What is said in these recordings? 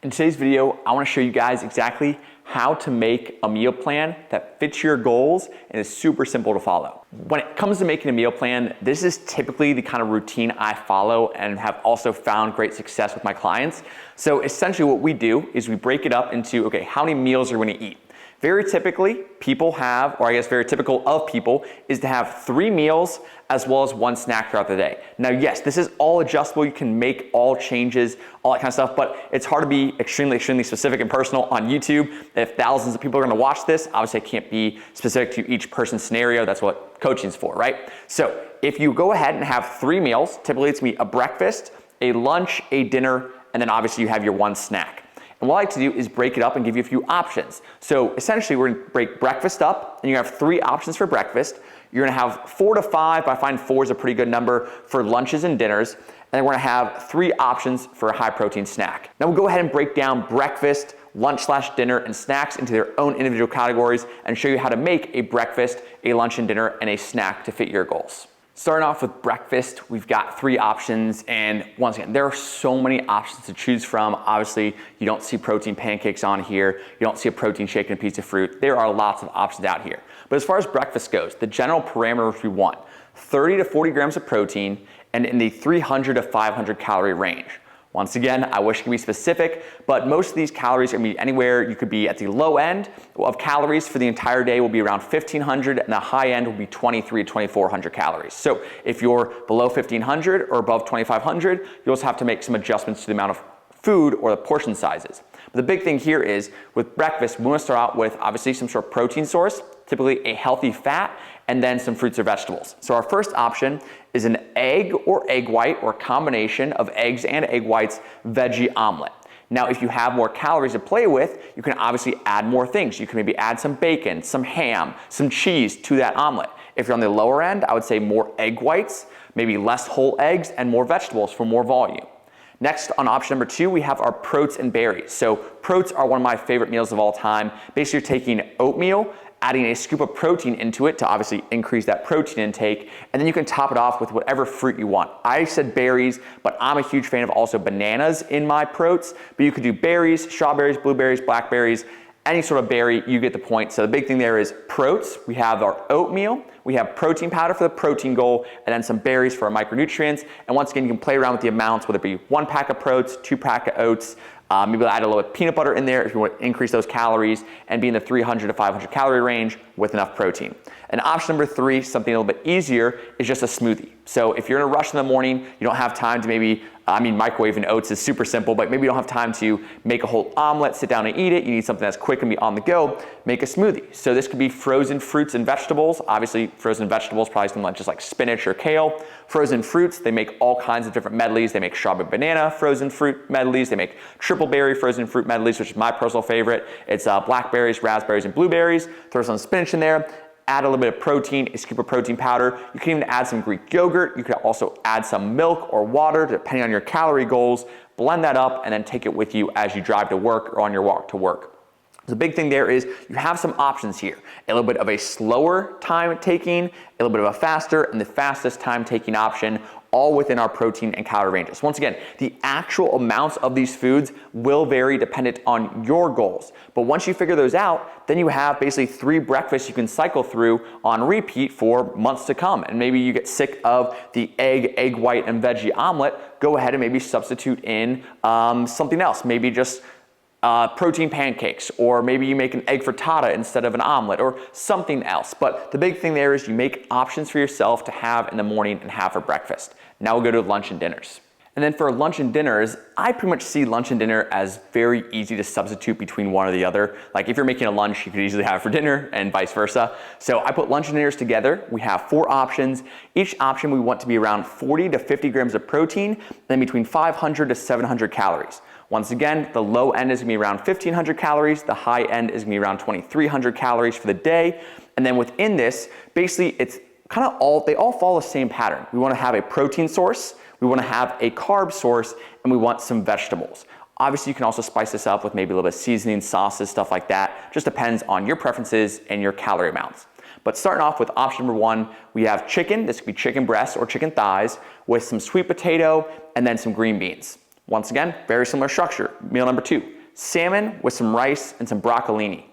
In today's video, I want to show you guys exactly how to make a meal plan that fits your goals and is super simple to follow. When it comes to making a meal plan, this is typically the kind of routine I follow and have also found great success with my clients. So essentially what we do is we break it up into, okay, how many meals are we going to eat? Very typically, people have, or I guess very typical of people, is to have 3 meals as well as 1 snack throughout the day. Now, yes, this is all adjustable. You can make all changes, all that kind of stuff, but it's hard to be extremely specific and personal on YouTube. If thousands of people are gonna watch this, obviously I can't be specific to each person's scenario. That's what coaching's for, right? So if you go ahead and have 3 meals, typically it's gonna be a breakfast, a lunch, a dinner, and then obviously you have your 1 snack. And what I like to do is break it up and give you a few options. So essentially we're gonna break breakfast up and you have 3 options for breakfast. You're gonna have 4 to 5, but I find 4 is a pretty good number for lunches and dinners. And then we're gonna have 3 options for a high protein snack. Now we'll go ahead and break down breakfast, lunch/dinner, and snacks into their own individual categories and show you how to make a breakfast, a lunch and dinner, and a snack to fit your goals. Starting off with breakfast, we've got 3 options, and once again, there are so many options to choose from. Obviously, you don't see protein pancakes on here, you don't see a protein shake and a piece of fruit. There are lots of options out here. But as far as breakfast goes, the general parameters we want, 30 to 40 grams of protein and in the 300 to 500 calorie range. Once again, I wish I could be specific, but most of these calories are gonna be anywhere. You could be at the low end of calories for the entire day will be around 1,500, and the high end will be 2,300 to 2,400 calories. So if you're below 1,500 or above 2,500, you also have to make some adjustments to the amount of food or the portion sizes. But the big thing here is with breakfast, we wanna start out with obviously some sort of protein source, typically a healthy fat, and then some fruits or vegetables. So our first option is an egg or egg white or combination of eggs and egg whites veggie omelet. Now, if you have more calories to play with, you can obviously add more things. You can maybe add some bacon, some ham, some cheese to that omelet. If you're on the lower end, I would say more egg whites, maybe less whole eggs, and more vegetables for more volume. Next, on option number 2, we have our proats and berries. So proats are one of my favorite meals of all time. Basically, you're taking oatmeal, adding a scoop of protein into it to obviously increase that protein intake, and then you can top it off with whatever fruit you want. I said berries, but I'm a huge fan of also bananas in my proats, but you could do berries, strawberries, blueberries, blackberries, any sort of berry, you get the point. So the big thing there is proats. We have our oatmeal, we have protein powder for the protein goal, and then some berries for our micronutrients. And once again, you can play around with the amounts, whether it be 1 pack of proats, 2 pack of oats, maybe add a little bit of peanut butter in there if you want to increase those calories and be in the 300 to 500 calorie range with enough protein. And option number 3, something a little bit easier, is just a smoothie. So if you're in a rush in the morning, you don't have time to maybe, microwaving oats is super simple, but maybe you don't have time to make a whole omelet, sit down and eat it. You need something that's quick and be on the go, make a smoothie. So this could be frozen fruits and vegetables. Obviously, frozen vegetables, probably something like just like spinach or kale. Frozen fruits, they make all kinds of different medleys. They make strawberry banana frozen fruit medleys. They make triple berry frozen fruit medleys, which is my personal favorite. It's blackberries, raspberries, and blueberries. Throw some spinach in there. Add a little bit of protein, a scoop of protein powder. You can even add some Greek yogurt. You could also add some milk or water, depending on your calorie goals. Blend that up and then take it with you as you drive to work or on your walk to work. The big thing there is you have some options here. A little bit of a slower time taking, a little bit of a faster, and the fastest time taking option, all within our protein and calorie ranges. Once again, the actual amounts of these foods will vary dependent on your goals. But once you figure those out, then you have basically 3 breakfasts you can cycle through on repeat for months to come. And maybe you get sick of the egg white, and veggie omelet, go ahead and maybe substitute in something else. Maybe just protein pancakes, or maybe you make an egg frittata instead of an omelet, or something else. But the big thing there is you make options for yourself to have in the morning and have for breakfast. Now we'll go to lunch and dinners. And then for lunch and dinners, I pretty much see lunch and dinner as very easy to substitute between one or the other. Like if you're making a lunch, you could easily have it for dinner and vice versa. So I put lunch and dinners together. We have 4 options. Each option we want to be around 40 to 50 grams of protein, then between 500 to 700 calories. Once again, the low end is gonna be around 1,500 calories. The high end is gonna be around 2,300 calories for the day. And then within this, basically it's kind of they all follow the same pattern. We wanna have a protein source, we wanna have a carb source, and we want some vegetables. Obviously, you can also spice this up with maybe a little bit of seasoning, sauces, stuff like that. Just depends on your preferences and your calorie amounts. But starting off with option number 1, we have chicken. This could be chicken breasts or chicken thighs with some sweet potato and then some green beans. Once again, very similar structure. Meal number 2, salmon with some rice and some broccolini.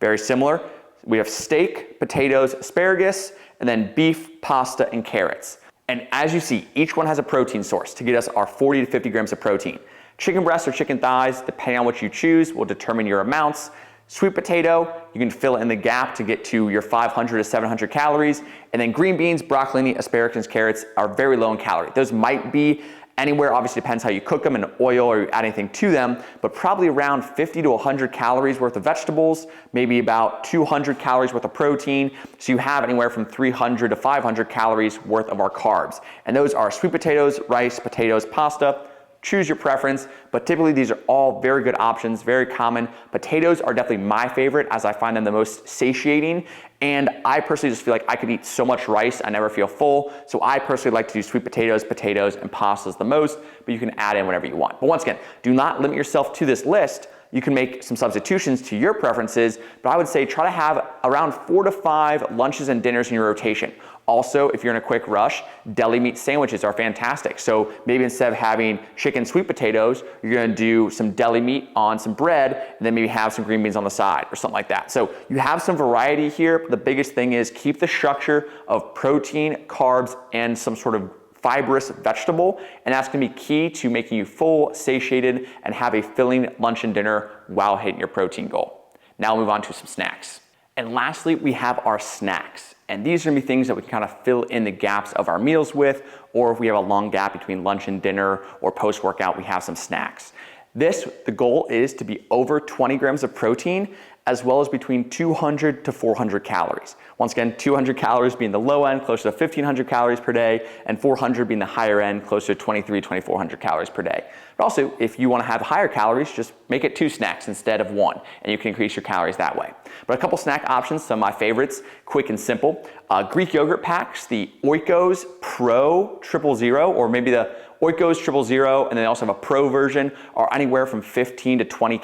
Very similar. We have steak, potatoes, asparagus, and then beef, pasta, and carrots. And as you see, each one has a protein source to get us our 40 to 50 grams of protein. Chicken breasts or chicken thighs, depending on what you choose, will determine your amounts. Sweet potato, you can fill in the gap to get to your 500 to 700 calories. And then green beans, broccolini, asparagus, carrots are very low in calorie. Those might be anywhere, obviously depends how you cook them in oil or you add anything to them, but probably around 50 to 100 calories worth of vegetables, maybe about 200 calories worth of protein. So you have anywhere from 300 to 500 calories worth of our carbs. And those are sweet potatoes, rice, potatoes, pasta. Choose your preference, but typically these are all very good options, very common. Potatoes are definitely my favorite as I find them the most satiating. And I personally just feel like I could eat so much rice, I never feel full. So I personally like to do sweet potatoes, and pastas the most, but you can add in whatever you want. But once again, do not limit yourself to this list. You can make some substitutions to your preferences, but I would say try to have around 4 to 5 lunches and dinners in your rotation. Also, if you're in a quick rush, deli meat sandwiches are fantastic. So maybe instead of having chicken sweet potatoes, you're gonna do some deli meat on some bread, and then maybe have some green beans on the side or something like that. So you have some variety here, but the biggest thing is keep the structure of protein, carbs, and some sort of fibrous vegetable, and that's gonna be key to making you full, satiated, and have a filling lunch and dinner while hitting your protein goal. Now we'll move on to some snacks. And lastly, we have our snacks. And these are gonna be things that we can kind of fill in the gaps of our meals with, or if we have a long gap between lunch and dinner or post-workout, we have some snacks. The goal is to be over 20 grams of protein, as well as between 200 to 400 calories. Once again, 200 calories being the low end, closer to 1,500 calories per day, and 400 being the higher end, closer to 2,400 calories per day. But also, if you wanna have higher calories, just make it 2 snacks instead of 1, and you can increase your calories that way. But a couple snack options, some of my favorites, quick and simple. Greek yogurt packs, the Oikos Pro 000, or maybe the Oikos 000, and then they also have a Pro version, are anywhere from 15 to 20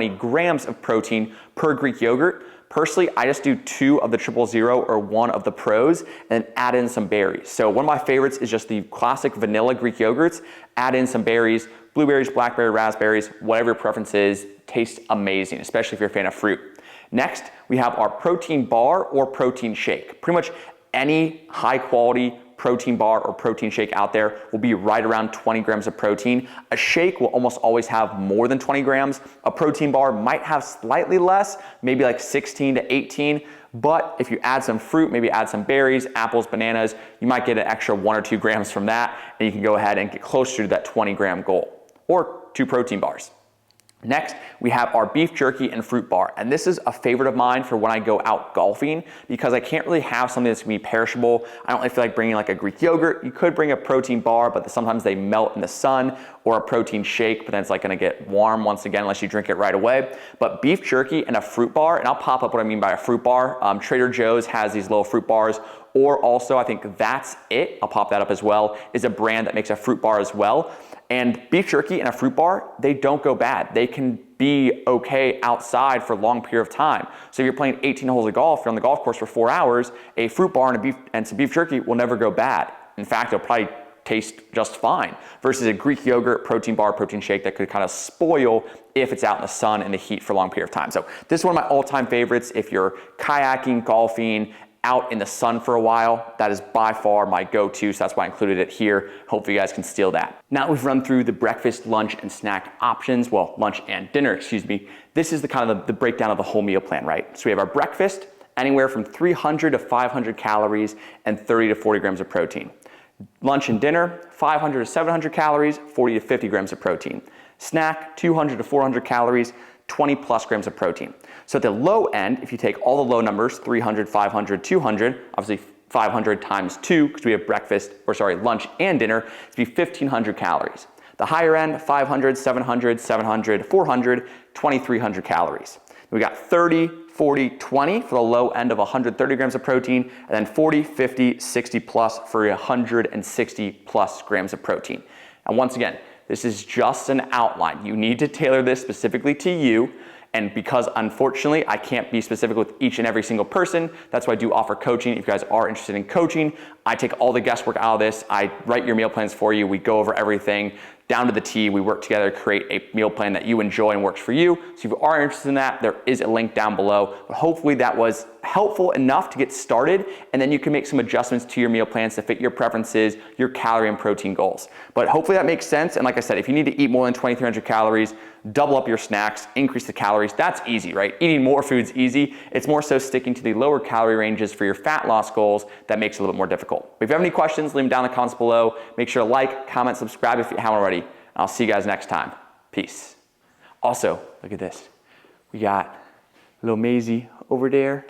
grams of protein per Greek yogurt. Personally, I just do 2 of the 000 or 1 of the Pros and then add in some berries. So one of my favorites is just the classic vanilla Greek yogurts. Add in some berries, blueberries, blackberry, raspberries, whatever your preference is. Tastes amazing, especially if you're a fan of fruit. Next, we have our protein bar or protein shake. Pretty much any high quality protein bar or protein shake out there will be right around 20 grams of protein. A shake will almost always have more than 20 grams. A protein bar might have slightly less, maybe like 16 to 18. But if you add some fruit, maybe add some berries, apples, bananas, you might get an extra 1 or 2 grams from that, and you can go ahead and get closer to that 20 gram goal, or 2 protein bars. Next, we have our beef jerky and fruit bar. And this is a favorite of mine for when I go out golfing, because I can't really have something that's gonna be perishable. I don't really feel like bringing like a Greek yogurt. You could bring a protein bar, but sometimes they melt in the sun, or a protein shake, but then it's like gonna get warm once again, unless you drink it right away. But beef jerky and a fruit bar, and I'll pop up what I mean by a fruit bar. Trader Joe's has these little fruit bars, or also I think That's It, I'll pop that up as well, is a brand that makes a fruit bar as well. And beef jerky and a fruit bar, they don't go bad. They can be okay outside for a long period of time. So if you're playing 18 holes of golf, you're on the golf course for 4 hours, a fruit bar and some beef jerky will never go bad. In fact, it'll probably taste just fine, versus a Greek yogurt, protein bar, protein shake that could kind of spoil if it's out in the sun and the heat for a long period of time. So this is one of my all-time favorites. If you're kayaking, golfing, out in the sun for a while, that is by far my go-to, so that's why I included it here. Hopefully you guys can steal that. Now we've run through the breakfast, lunch, and snack options, well, lunch and dinner, excuse me. This is the kind of the breakdown of the whole meal plan, right? So we have our breakfast, anywhere from 300 to 500 calories and 30 to 40 grams of protein. Lunch and dinner, 500 to 700 calories, 40 to 50 grams of protein. Snack, 200 to 400 calories, 20 plus grams of protein. So at the low end, if you take all the low numbers, 300, 500, 200, obviously 500 times 2, because we have lunch and dinner, to be 1,500 calories. The higher end, 500, 700, 700, 400, 2,300 calories. We got 30, 40, 20 for the low end of 130 grams of protein, and then 40, 50, 60 plus for 160 plus grams of protein. And once again, this is just an outline. You need to tailor this specifically to you. And because unfortunately I can't be specific with each and every single person, that's why I do offer coaching. If you guys are interested in coaching, I take all the guesswork out of this. I write your meal plans for you. We go over everything down to the T. We work together to create a meal plan that you enjoy and works for you. So if you are interested in that, there is a link down below. But hopefully that was helpful enough to get started, and then you can make some adjustments to your meal plans to fit your preferences, your calorie and protein goals. But hopefully that makes sense. And like I said, if you need to eat more than 2,300 calories, double up your snacks, increase the calories, that's easy, right? Eating more food's easy. It's more so sticking to the lower calorie ranges for your fat loss goals that makes it a little bit more difficult. But if you have any questions, leave them down in the comments below. Make sure to like, comment, subscribe if you haven't already. And I'll see you guys next time. Peace. Also, look at this. We got little Maisie over there.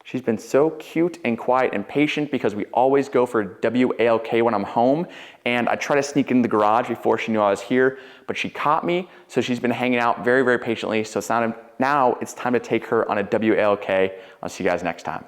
She's been so cute and quiet and patient because we always go for WALK when I'm home, and I try to sneak in the garage before she knew I was here, but she caught me, so she's been hanging out very, very patiently. So now it's time to take her on a WALK. I'll see you guys next time.